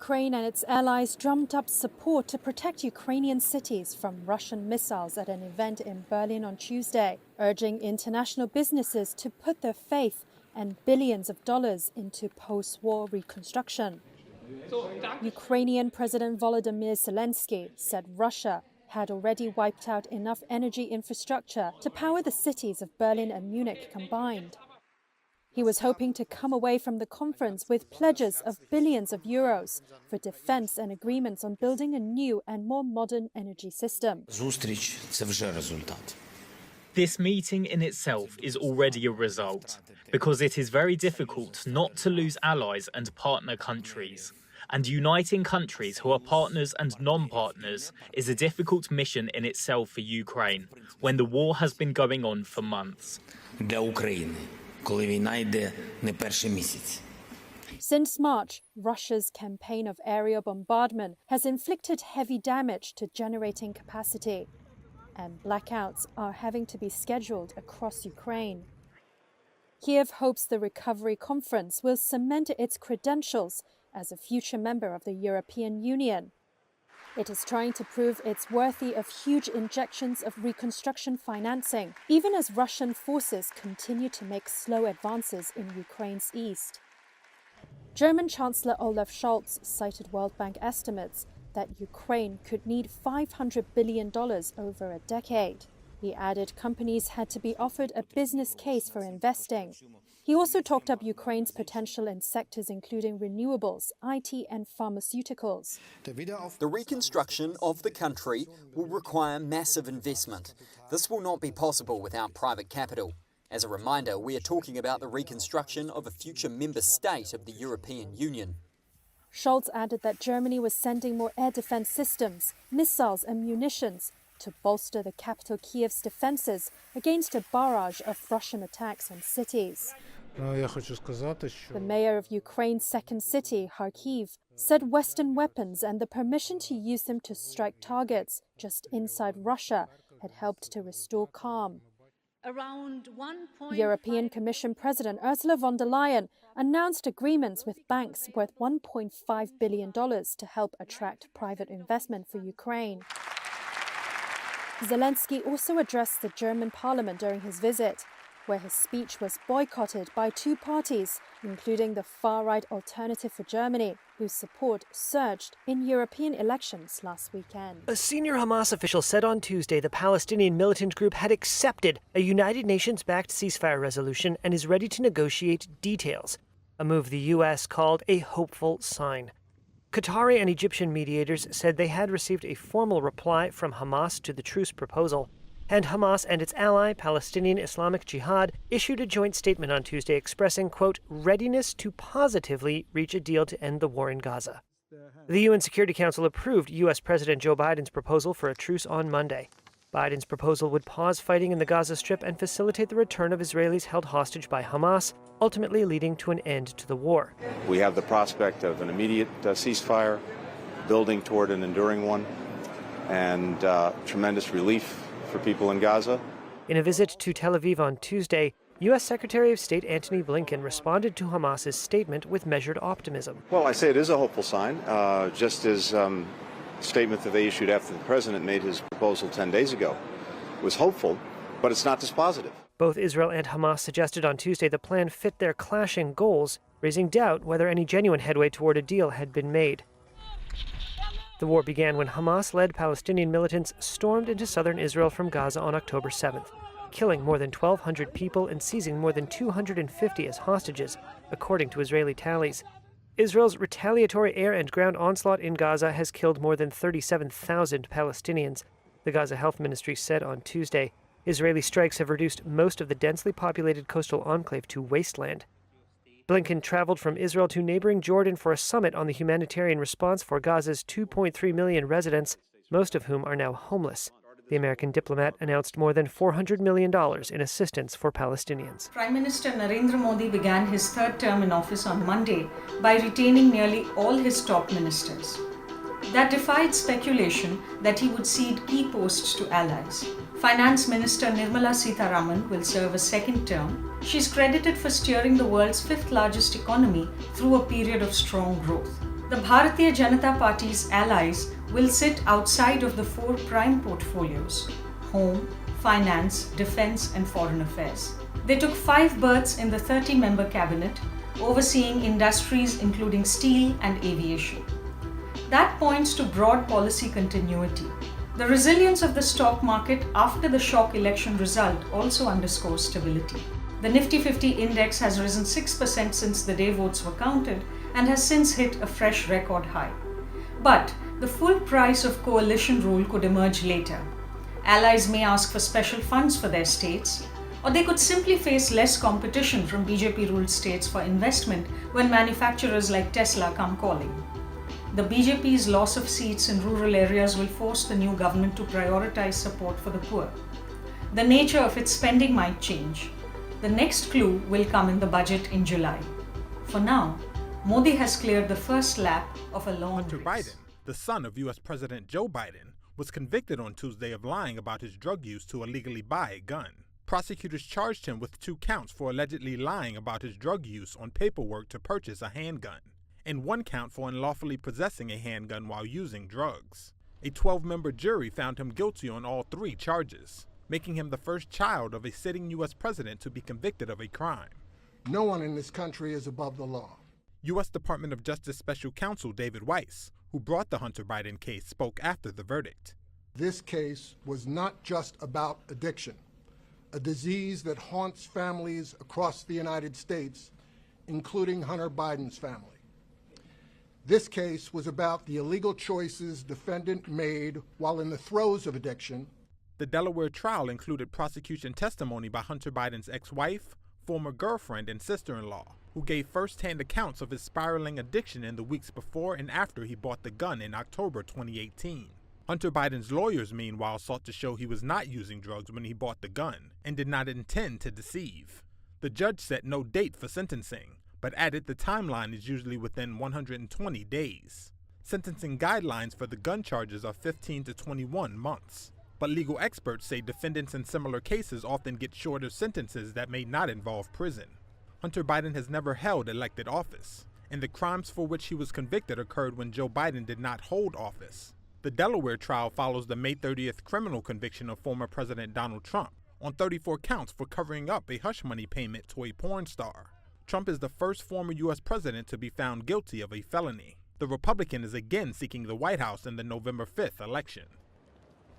Ukraine and its allies drummed up support to protect Ukrainian cities from Russian missiles at an event in Berlin on Tuesday, urging international businesses to put their faith and billions of dollars into post-war reconstruction. Ukrainian President Volodymyr Zelensky said Russia had already wiped out enough energy infrastructure to power the cities of Berlin and Munich combined. He was hoping to come away from the conference with pledges of billions of euros for defense and agreements on building a new and more modern energy system. This meeting in itself is already a result, because it is very difficult not to lose allies and partner countries. And uniting countries who are partners and non-partners is a difficult mission in itself for Ukraine, when the war has been going on for months. Since March, Russia's campaign of aerial bombardment has inflicted heavy damage to generating capacity, and blackouts are having to be scheduled across Ukraine. Kiev hopes the Recovery Conference will cement its credentials as a future member of the European Union. It is trying to prove it's worthy of huge injections of reconstruction financing, even as Russian forces continue to make slow advances in Ukraine's east. German Chancellor Olaf Scholz cited World Bank estimates that Ukraine could need $500 billion over a decade. He added companies had to be offered a business case for investing. He also talked up Ukraine's potential in sectors including renewables, IT and pharmaceuticals. The reconstruction of the country will require massive investment. This will not be possible without private capital. As a reminder, we are talking about the reconstruction of a future member state of the European Union. Scholz added that Germany was sending more air defense systems, missiles and munitions to bolster the capital Kiev's defenses against a barrage of Russian attacks on cities. The mayor of Ukraine's second city, Kharkiv, said Western weapons and the permission to use them to strike targets just inside Russia had helped to restore calm. European Commission President Ursula von der Leyen announced agreements with banks worth $1.5 billion to help attract private investment for Ukraine. Zelensky also addressed the German parliament during his visit, where his speech was boycotted by two parties, including the far-right Alternative for Germany, whose support surged in European elections last weekend. A senior Hamas official said on Tuesday the Palestinian militant group had accepted a United Nations-backed ceasefire resolution and is ready to negotiate details, a move the U.S. called a hopeful sign. Qatari and Egyptian mediators said they had received a formal reply from Hamas to the truce proposal, and Hamas and its ally, Palestinian Islamic Jihad, issued a joint statement on Tuesday expressing, quote, readiness to positively reach a deal to end the war in Gaza. The UN Security Council approved U.S. President Joe Biden's proposal for a truce on Monday. Biden's proposal would pause fighting in the Gaza Strip and facilitate the return of Israelis held hostage by Hamas, ultimately leading to an end to the war. We have the prospect of an immediate ceasefire, building toward an enduring one, and tremendous relief for people in Gaza. In a visit to Tel Aviv on Tuesday, U.S. Secretary of State Antony Blinken responded to Hamas's statement with measured optimism. Well, I say it is a hopeful sign, just as the statement that they issued after the president made his proposal 10 days ago was hopeful, but it's not dispositive. Both Israel and Hamas suggested on Tuesday the plan fit their clashing goals, raising doubt whether any genuine headway toward a deal had been made. The war began when Hamas-led Palestinian militants stormed into southern Israel from Gaza on October 7th, killing more than 1,200 people and seizing more than 250 as hostages, according to Israeli tallies. Israel's retaliatory air and ground onslaught in Gaza has killed more than 37,000 Palestinians, the Gaza Health Ministry said on Tuesday. Israeli strikes have reduced most of the densely populated coastal enclave to wasteland. Blinken traveled from Israel to neighboring Jordan for a summit on the humanitarian response for Gaza's 2.3 million residents, most of whom are now homeless. The American diplomat announced more than $400 million in assistance for Palestinians. Prime Minister Narendra Modi began his third term in office on Monday by retaining nearly all his top ministers. That defied speculation that he would cede key posts to allies. Finance Minister Nirmala Sitharaman will serve a second term. She's credited for steering the world's fifth largest economy through a period of strong growth. The Bharatiya Janata Party's allies will sit outside of the four prime portfolios: home, finance, defense, and foreign affairs. They took 5 berths in the 30-member cabinet, overseeing industries including steel and aviation. That points to broad policy continuity. The resilience of the stock market after the shock election result also underscores stability. The Nifty 50 index has risen 6% since the day votes were counted and has since hit a fresh record high. But the full price of coalition rule could emerge later. Allies may ask for special funds for their states, or they could simply face less competition from BJP-ruled states for investment when manufacturers like Tesla come calling. The BJP's loss of seats in rural areas will force the new government to prioritize support for the poor. The nature of its spending might change. The next clue will come in the budget in July. For now, Modi has cleared the first lap of a long Hunter race. Biden, the son of U.S. President Joe Biden, was convicted on Tuesday of lying about his drug use to illegally buy a gun. Prosecutors charged him with 2 counts for allegedly lying about his drug use on paperwork to purchase a handgun, and 1 count for unlawfully possessing a handgun while using drugs. A 12-member jury found him guilty on all 3 charges, making him the first child of a sitting U.S. president to be convicted of a crime. No one in this country is above the law. U.S. Department of Justice Special Counsel David Weiss, who brought the Hunter Biden case, spoke after the verdict. This case was not just about addiction, a disease that haunts families across the United States, including Hunter Biden's family. This case was about the illegal choices defendant made while in the throes of addiction. The Delaware trial included prosecution testimony by Hunter Biden's ex-wife, former girlfriend, and sister-in-law, who gave first-hand accounts of his spiraling addiction in the weeks before and after he bought the gun in October 2018. Hunter Biden's lawyers, meanwhile, sought to show he was not using drugs when he bought the gun and did not intend to deceive. The judge set no date for sentencing, but added the timeline is usually within 120 days. Sentencing guidelines for the gun charges are 15 to 21 months. But legal experts say defendants in similar cases often get shorter sentences that may not involve prison. Hunter Biden has never held elected office, and the crimes for which he was convicted occurred when Joe Biden did not hold office. The Delaware trial follows the May 30th criminal conviction of former President Donald Trump on 34 counts for covering up a hush money payment to a porn star. Trump is the first former U.S. president to be found guilty of a felony. The Republican is again seeking the White House in the November 5th election.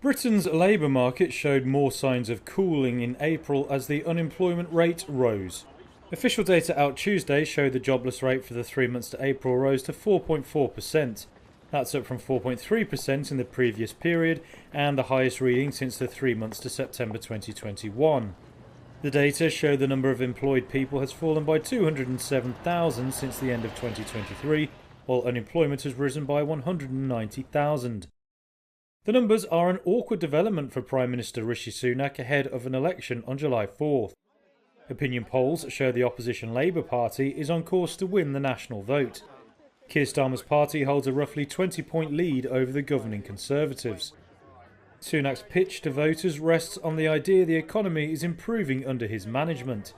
Britain's labour market showed more signs of cooling in April as the unemployment rate rose. Official data out Tuesday showed the jobless rate for the 3 months to April rose to 4.4%. That's up from 4.3% in the previous period and the highest reading since the 3 months to September 2021. The data show the number of employed people has fallen by 207,000 since the end of 2023, while unemployment has risen by 190,000. The numbers are an awkward development for Prime Minister Rishi Sunak ahead of an election on July 4th. Opinion polls show the opposition Labour Party is on course to win the national vote. Keir Starmer's party holds a roughly 20-point lead over the governing Conservatives. Sunak's pitch to voters rests on the idea the economy is improving under his management.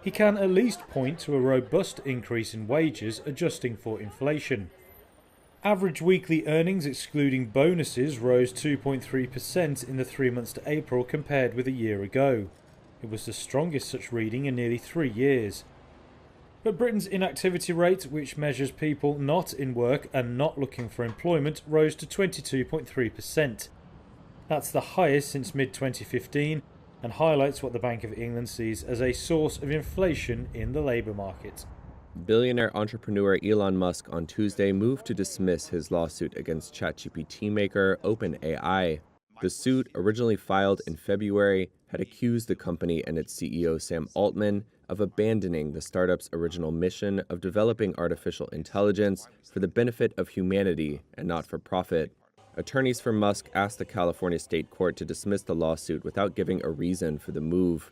He can at least point to a robust increase in wages adjusting for inflation. Average weekly earnings excluding bonuses rose 2.3% in the 3 months to April compared with a year ago. It was the strongest such reading in nearly 3 years. But Britain's inactivity rate, which measures people not in work and not looking for employment, rose to 22.3%. That's the highest since mid-2015 and highlights what the Bank of England sees as a source of inflation in the labour market. Billionaire entrepreneur Elon Musk on Tuesday moved to dismiss his lawsuit against ChatGPT maker OpenAI. The suit, originally filed in February, had accused the company and its CEO Sam Altman of abandoning the startup's original mission of developing artificial intelligence for the benefit of humanity and not for profit. Attorneys for Musk asked the California state court to dismiss the lawsuit without giving a reason for the move.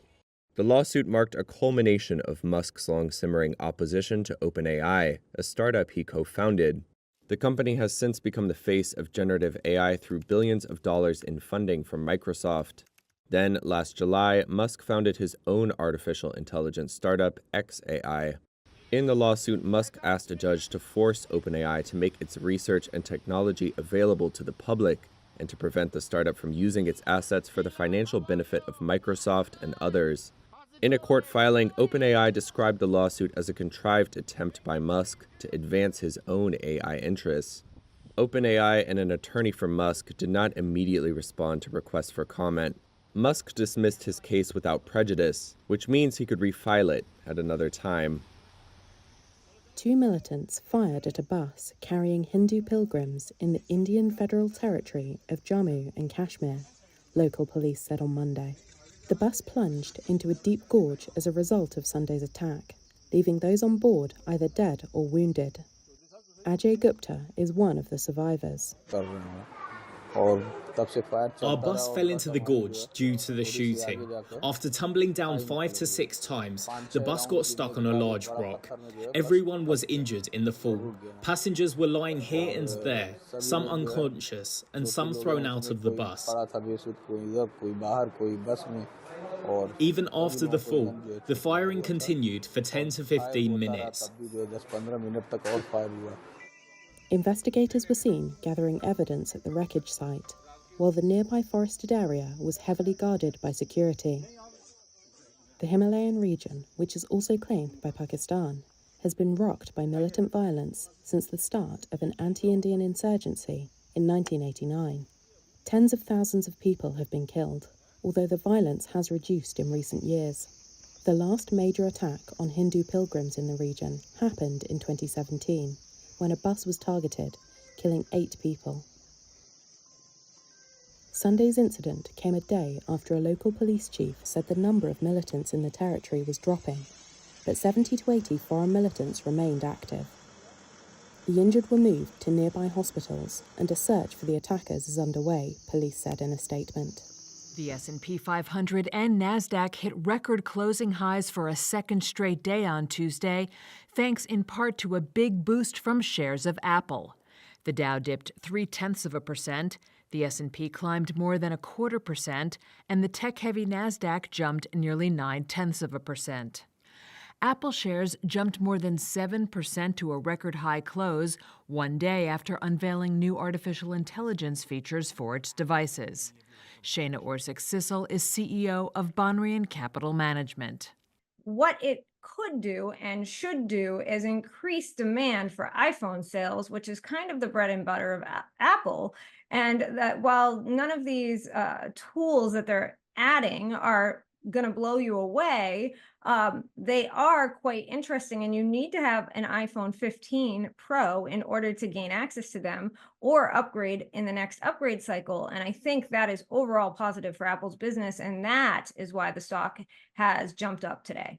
The lawsuit marked a culmination of Musk's long-simmering opposition to OpenAI, a startup he co-founded. The company has since become the face of generative AI through billions of dollars in funding from Microsoft. Then, last July, Musk founded his own artificial intelligence startup, xAI. In the lawsuit, Musk asked a judge to force OpenAI to make its research and technology available to the public and to prevent the startup from using its assets for the financial benefit of Microsoft and others. In a court filing, OpenAI described the lawsuit as a contrived attempt by Musk to advance his own AI interests. OpenAI and an attorney for Musk did not immediately respond to requests for comment. Musk dismissed his case without prejudice, which means he could refile it at another time. 2 militants fired at a bus carrying Hindu pilgrims in the Indian Federal Territory of Jammu and Kashmir, local police said on Monday. The bus plunged into a deep gorge as a result of Sunday's attack, leaving those on board either dead or wounded. Ajay Gupta is one of the survivors. Our bus fell into the gorge due to the shooting. After tumbling down 5 to 6 times, the bus got stuck on a large rock. Everyone was injured in the fall. Passengers were lying here and there, some unconscious and some thrown out of the bus. Even after the fall, the firing continued for 10 to 15 minutes. Investigators were seen gathering evidence at the wreckage site, while the nearby forested area was heavily guarded by security. The Himalayan region, which is also claimed by Pakistan, has been rocked by militant violence since the start of an anti-Indian insurgency in 1989. Tens of thousands of people have been killed, although the violence has reduced in recent years. The last major attack on Hindu pilgrims in the region happened in 2017, when a bus was targeted, killing 8 people. Sunday's incident came a day after a local police chief said the number of militants in the territory was dropping, but 70 to 80 foreign militants remained active. The injured were moved to nearby hospitals, and a search for the attackers is underway, police said in a statement. The S&P 500 and NASDAQ hit record closing highs for a second straight day on Tuesday, thanks in part to a big boost from shares of Apple. The Dow dipped 0.3%, the S&P climbed more than 0.25%, and the tech-heavy NASDAQ jumped nearly 0.9%. Apple shares jumped more than 7% to a record high close, one day after unveiling new artificial intelligence features for its devices. Shana Orsic-Sissel is CEO of Bonrian Capital Management. What it could do and should do is increase demand for iPhone sales, which is kind of the bread and butter of Apple. And that while none of these tools that they're adding are going to blow you away, they are quite interesting, and you need to have an iPhone 15 Pro in order to gain access to them or upgrade in the next upgrade cycle. And I think that is overall positive for Apple's business, and that is why the stock has jumped up today.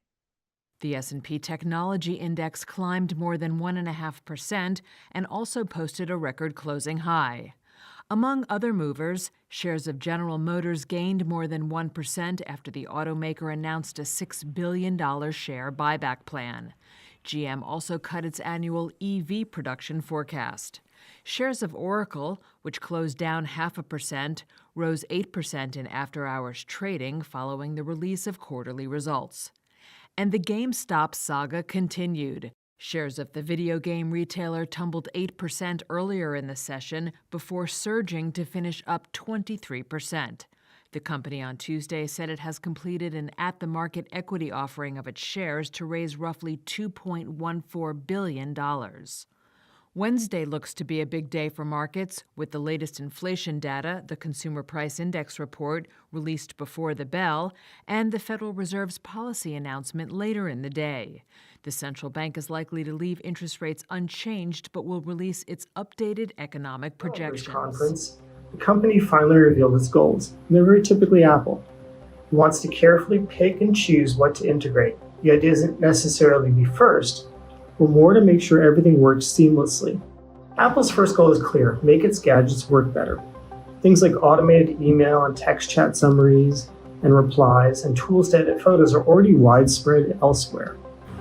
The S&P Technology Index climbed more than 1.5% and also posted a record closing high. Among other movers, shares of General Motors gained more than 1% after the automaker announced a $6 billion share buyback plan. GM also cut its annual EV production forecast. Shares of Oracle, which closed down 0.5%, rose 8% in after-hours trading following the release of quarterly results. And the GameStop saga continued. Shares of the video game retailer tumbled 8% earlier in the session before surging to finish up 23%. The company on Tuesday said it has completed an at-the-market equity offering of its shares to raise roughly $2.14 billion. Wednesday looks to be a big day for markets, with the latest inflation data, the Consumer Price Index report, released before the bell, and the Federal Reserve's policy announcement later in the day. The central bank is likely to leave interest rates unchanged, but will release its updated economic projections. Conference, the company finally revealed its goals, and they're very typically Apple. It wants to carefully pick and choose what to integrate. The idea isn't necessarily be first, but more to make sure everything works seamlessly. Apple's first goal is clear: make its gadgets work better. Things like automated email and text chat summaries and replies and tools to edit photos are already widespread elsewhere.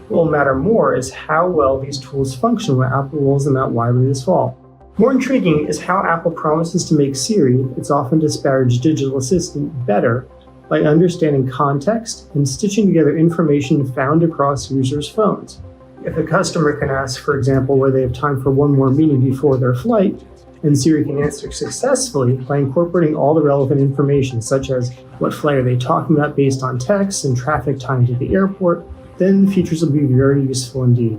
What will matter more is how well these tools function when Apple rolls them out widely this fall. More intriguing is how Apple promises to make Siri, its often disparaged digital assistant, better by understanding context and stitching together information found across users' phones. If a customer can ask, for example, whether they have time for one more meeting before their flight, and Siri can answer successfully by incorporating all the relevant information, such as what flight are they talking about based on text and traffic time to the airport, then the features will be very useful indeed.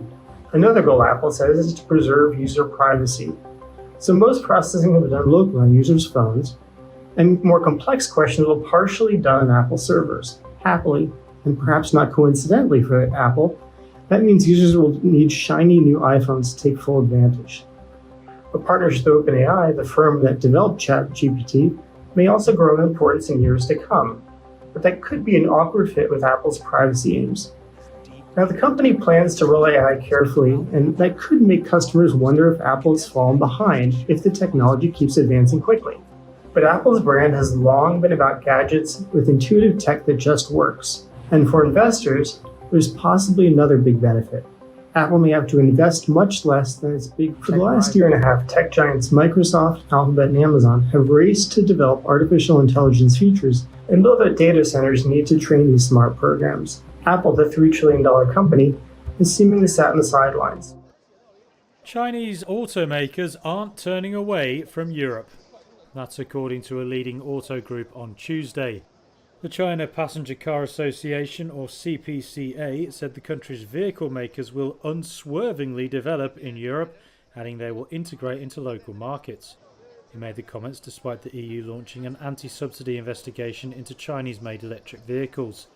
Another goal Apple says is to preserve user privacy. So most processing will be done locally on users' phones, and more complex questions will partially done on Apple servers. Happily, and perhaps not coincidentally for Apple, that means users will need shiny new iPhones to take full advantage. A partnership with OpenAI, the firm that developed ChatGPT, may also grow in importance in years to come, but that could be an awkward fit with Apple's privacy aims. Now, the company plans to roll AI carefully, and that could make customers wonder if Apple has fallen behind if the technology keeps advancing quickly. But Apple's brand has long been about gadgets with intuitive tech that just works. And for investors, there's possibly another big benefit. Apple may have to invest much less than its big. For the last year and a half, tech giants Microsoft, Alphabet, and Amazon have raced to develop artificial intelligence features and build out data centers needed to train these smart programs. Apple, the $3 trillion company, is seemingly sat on the sidelines. Chinese automakers aren't turning away from Europe. That's according to a leading auto group on Tuesday. The China Passenger Car Association, or CPCA, said the country's vehicle makers will unswervingly develop in Europe, adding they will integrate into local markets. He made the comments despite the EU launching an anti-subsidy investigation into Chinese-made electric vehicles.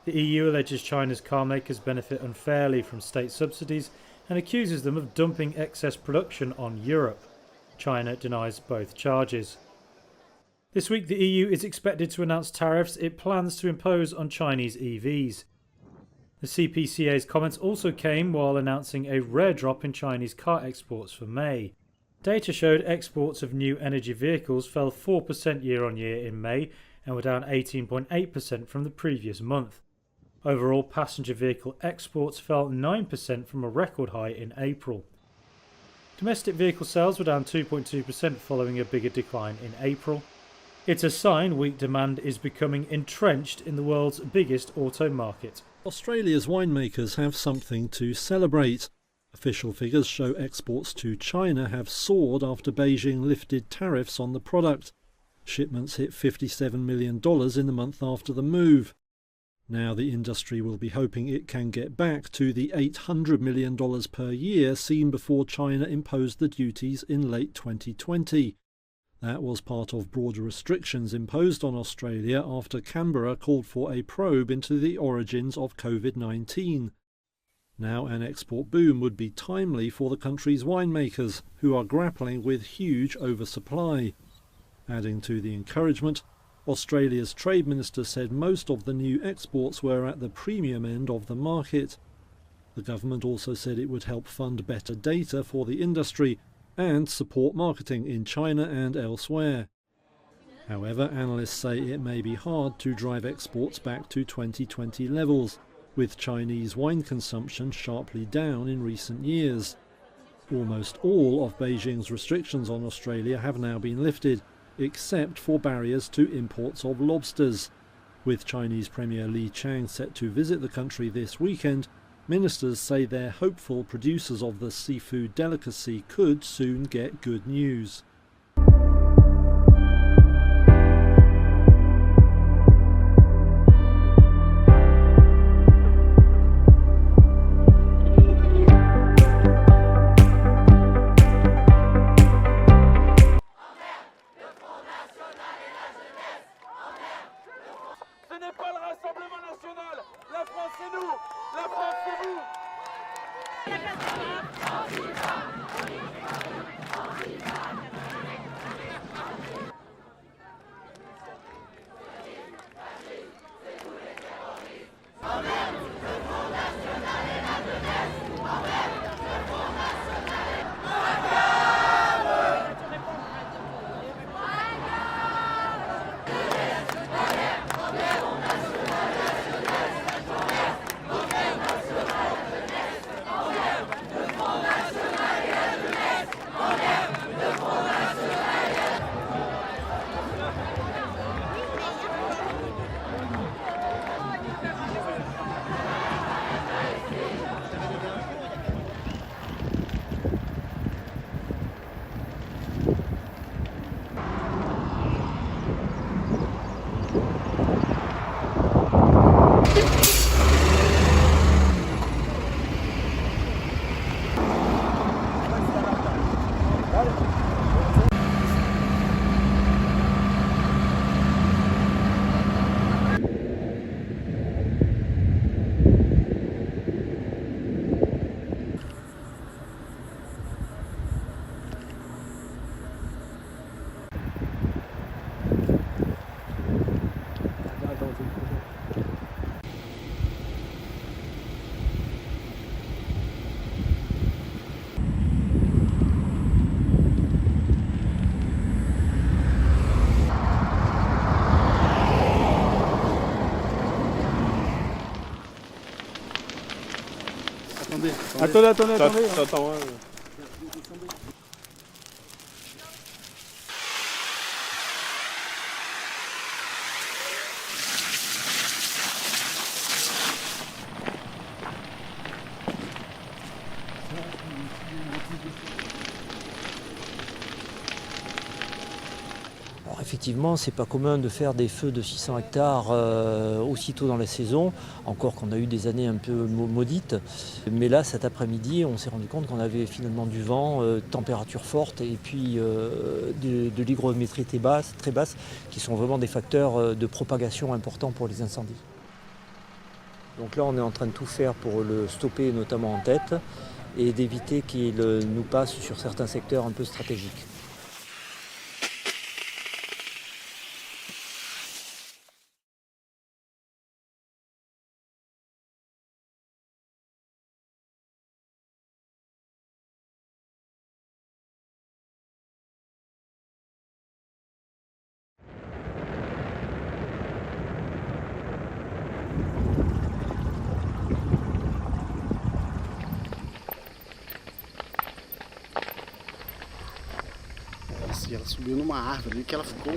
The EU alleges China's car makers benefit unfairly from state subsidies and accuses them of dumping excess production on Europe. China denies both charges. This week, the EU is expected to announce tariffs it plans to impose on Chinese EVs. The CPCA's comments also came while announcing a rare drop in Chinese car exports for May. Data showed exports of new energy vehicles fell 4% year-on-year in May and were down 18.8% from the previous month. Overall, passenger vehicle exports fell 9% from a record high in April. Domestic vehicle sales were down 2.2% following a bigger decline in April. It's a sign weak demand is becoming entrenched in the world's biggest auto market. Australia's winemakers have something to celebrate. Official figures show exports to China have soared after Beijing lifted tariffs on the product. Shipments hit $57 million in the month after the move. Now the industry will be hoping it can get back to the $800 million per year seen before China imposed the duties in late 2020. That was part of broader restrictions imposed on Australia after Canberra called for a probe into the origins of COVID-19. Now an export boom would be timely for the country's winemakers, who are grappling with huge oversupply. Adding to the encouragement, Australia's Trade Minister said most of the new exports were at the premium end of the market. The government also said it would help fund better data for the industry and support marketing in China and elsewhere. However, analysts say it may be hard to drive exports back to 2020 levels, with Chinese wine consumption sharply down in recent years. Almost all of Beijing's restrictions on Australia have now been lifted, except for barriers to imports of lobsters. With Chinese Premier Li Qiang set to visit the country this weekend, ministers say they're hopeful producers of the seafood delicacy could soon get good news. Effectivement, c'est pas commun de faire des feux de 600 hectares aussitôt dans la saison, encore qu'on a eu des années un peu maudites. Mais là, cet après-midi, on s'est rendu compte qu'on avait finalement du vent, température forte et puis de l'hygrométrie très basse, qui sont vraiment des facteurs de propagation importants pour les incendies. Donc là, on est en train de tout faire pour le stopper, notamment en tête, et d'éviter qu'il nous passe sur certains secteurs un peu stratégiques. Ela subiu numa árvore ali que ela ficou